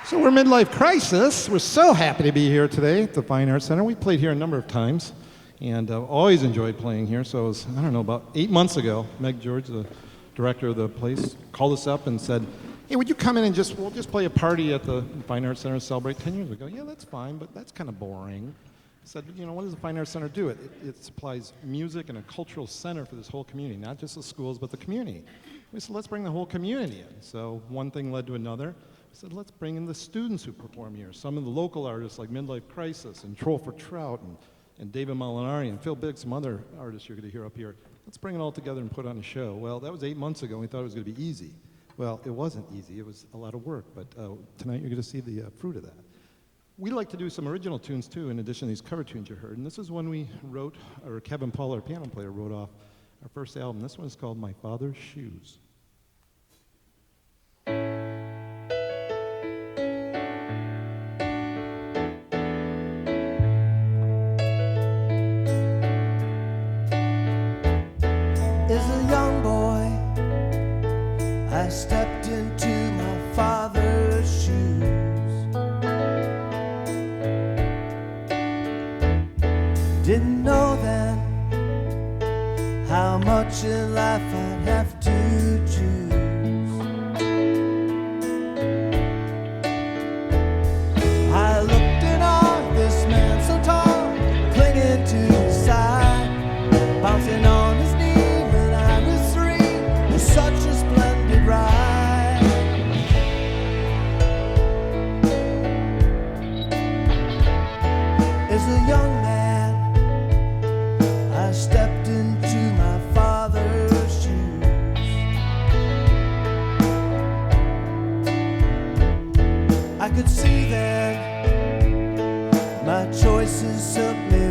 So we're Midlife Crisis. We're so happy to be here today at the Fine Arts Center. We've played here a number of times and always enjoyed playing here. So it was, I don't know, about 8 months ago, Meg George, the director of the place, called us up and said, hey, would you come in and we'll just play a party at the Fine Arts Center and celebrate 10 years? We go, yeah, that's fine, but that's kind of boring. I said, what does the Fine Arts Center do? It supplies music and a cultural center for this whole community, not just the schools, but the community. We said, let's bring the whole community in. So one thing led to another. I said, let's bring in the students who perform here. Some of the local artists like Midlife Crisis and Troll for Trout and David Molinari and Phil Biggs, some other artists you're going to hear up here. Let's bring it all together and put on a show. Well, that was 8 months ago, and we thought it was going to be easy. Well, it wasn't easy. It was a lot of work, but tonight you're going to see the fruit of that. We like to do some original tunes, too, in addition to these cover tunes you heard. And this is one we wrote, or Kevin Paul, our piano player, wrote off our first album. This one is called My Father's Shoes. As a young boy, I stepped into my father's shoes. Didn't know then how much in life I'd have to choose. I looked in on this man so tall, clinging to his side, bouncing on his knee. Such a splendid ride. As a young man, I stepped into my father's shoes. I could see then my choices submitted.